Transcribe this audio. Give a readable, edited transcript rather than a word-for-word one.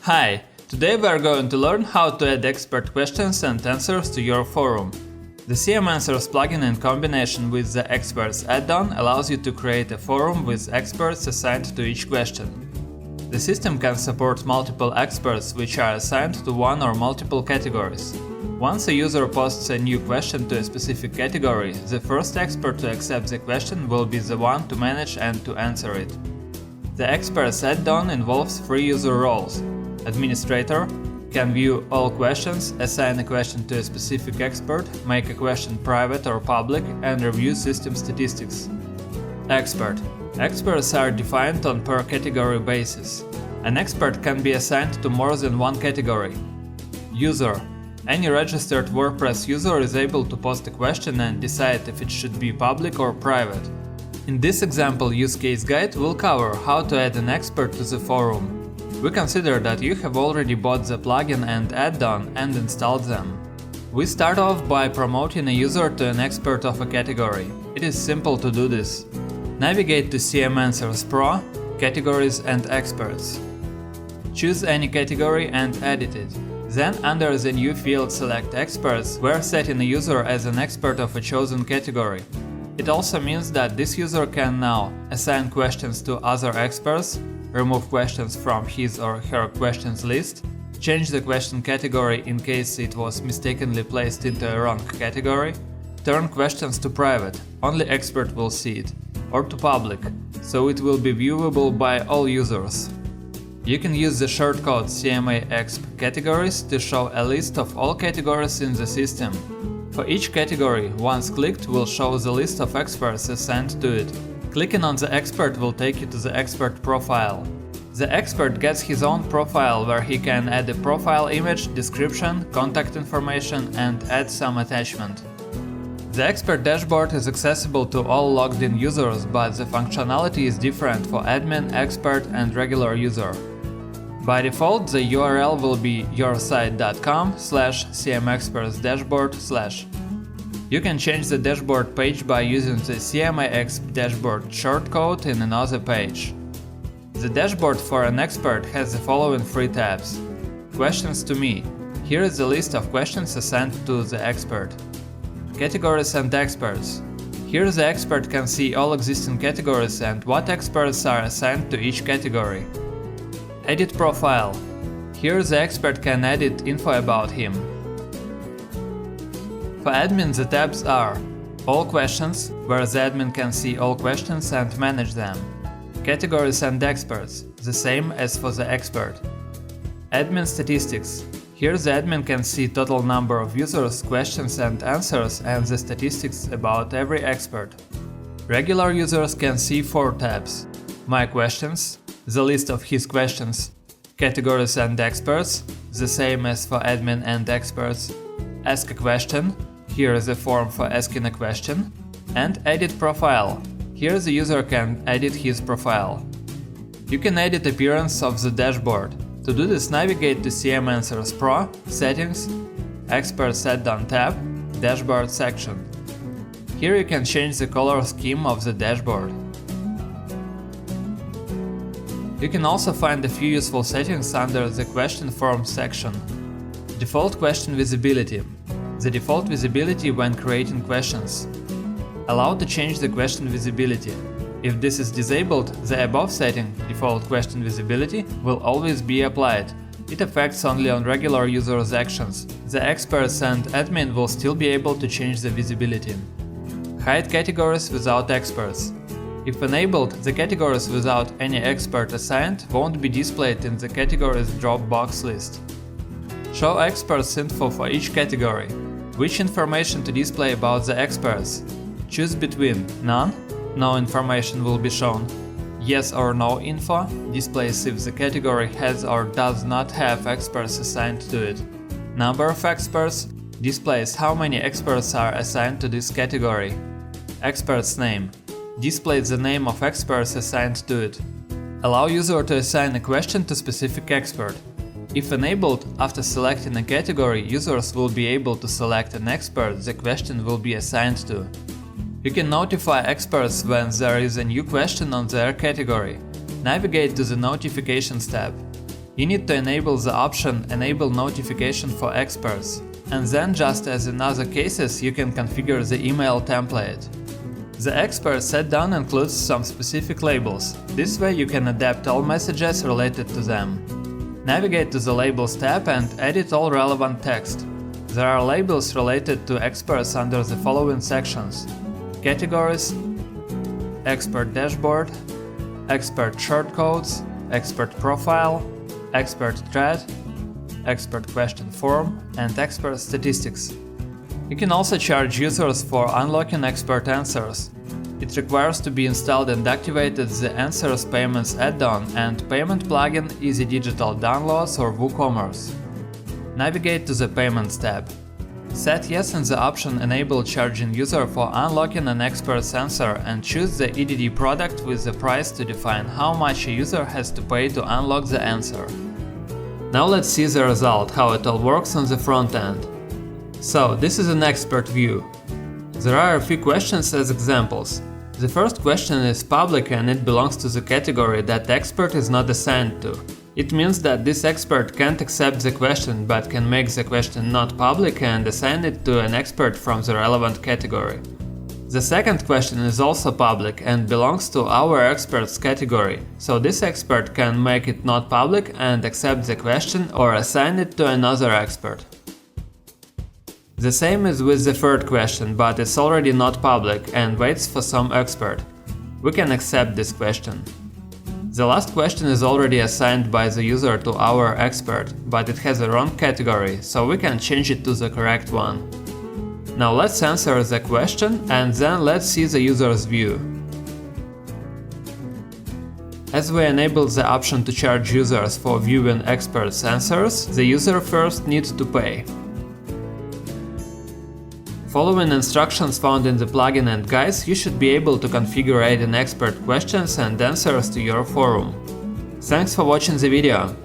Hi! Today we are going to learn how to add expert questions and answers to your forum. The CM Answers plugin in combination with the Experts add-on allows you to create a forum with experts assigned to each question. The system can support multiple experts which are assigned to one or multiple categories. Once a user posts a new question to a specific category, the first expert to accept the question will be the one to manage and to answer it. The Experts add-on involves 3 user roles. Administrator can view all questions, assign a question to a specific expert, make a question private or public, and review system statistics. Expert. Experts are defined on per category basis. An expert can be assigned to more than one category. User. Any registered WordPress user is able to post a question and decide if it should be public or private. In this example use case guide, we'll cover how to add an expert to the forum. We consider that you have already bought the plugin and add-on and installed them. We start off by promoting a user to an expert of a category. It is simple to do this. Navigate to CM Answers Pro, Categories and Experts. Choose any category and edit it. Then under the new field select Experts, where setting a user as an expert of a chosen category. It also means that this user can now assign questions to other experts, remove questions from his or her questions list, change the question category in case it was mistakenly placed into a wrong category, turn questions to private, only expert will see it, or to public, so it will be viewable by all users. You can use the shortcode CMA-exp categories to show a list of all categories in the system. For each category, once clicked will show the list of experts assigned to it. Clicking on the expert will take you to the expert profile. The expert gets his own profile where he can add a profile image, description, contact information and add some attachment. The expert dashboard is accessible to all logged in users, but the functionality is different for admin, expert and regular user. By default, the URL will be yoursite.com/cmexpertsdashboard/. You can change the dashboard page by using the CMA-exp dashboard shortcode in another page. The dashboard for an expert has the following 3 tabs. Questions to me. Here is the list of questions assigned to the expert. Categories and experts. Here the expert can see all existing categories and what experts are assigned to each category. Edit profile. Here the expert can edit info about him. For admin the tabs are All questions, where the admin can see all questions and manage them. Categories and experts, the same as for the expert. Admin statistics. Here the admin can see total number of users, questions and answers and the statistics about every expert. Regular users can see 4 tabs. My questions, the list of his questions. Categories and experts, the same as for admin and experts. Ask a question. Here is a form for asking a question, and Edit Profile. Here the user can edit his profile. You can edit appearance of the dashboard. To do this, navigate to CM Answers Pro, Settings, Experts add-on tab, Dashboard section. Here you can change the color scheme of the dashboard. You can also find a few useful settings under the Question Form section. Default question visibility. The default visibility when creating questions. Allow to change the question visibility. If this is disabled, the above setting, default question visibility, will always be applied. It affects only on regular users' actions. The experts and admin will still be able to change the visibility. Hide categories without experts. If enabled, the categories without any expert assigned won't be displayed in the categories drop-box list. Show experts info for each category. Which information to display about the experts? Choose between None, no information will be shown. Yes or no info displays if the category has or does not have experts assigned to it. Number of experts displays how many experts are assigned to this category. Expert's name displays the name of experts assigned to it. Allow user to assign a question to specific expert. If enabled, after selecting a category, users will be able to select an expert the question will be assigned to. You can notify experts when there is a new question on their category. Navigate to the Notifications tab. You need to enable the option Enable Notification for Experts, and then, just as in other cases, you can configure the email template. The Expert set-down includes some specific labels. This way you can adapt all messages related to them. Navigate to the Labels tab and edit all relevant text. There are labels related to experts under the following sections: Categories, Expert Dashboard, Expert Shortcodes, Expert Profile, Expert Thread, Expert Question Form, and Expert Statistics. You can also charge users for unlocking expert answers. It requires to be installed and activated the Answers Payments add-on and payment plugin Easy Digital Downloads or WooCommerce. Navigate to the Payments tab. Set Yes in the option Enable Charging User for unlocking an expert's answer and choose the EDD product with the price to define how much a user has to pay to unlock the answer. Now let's see the result, how it all works on the front end. So, this is an expert view. There are a few questions as examples. The first question is public and it belongs to the category that the expert is not assigned to. It means that this expert can't accept the question but can make the question not public and assign it to an expert from the relevant category. The second question is also public and belongs to our experts category, so this expert can make it not public and accept the question or assign it to another expert. The same is with the third question, but it's already not public and waits for some expert. We can accept this question. The last question is already assigned by the user to our expert, but it has a wrong category, so we can change it to the correct one. Now let's answer the question and then let's see the user's view. As we enable the option to charge users for viewing experts' answers, the user first needs to pay. Following instructions found in the plugin and guides, you should be able to configure add-in expert questions and answers to your forum. Thanks for watching the video.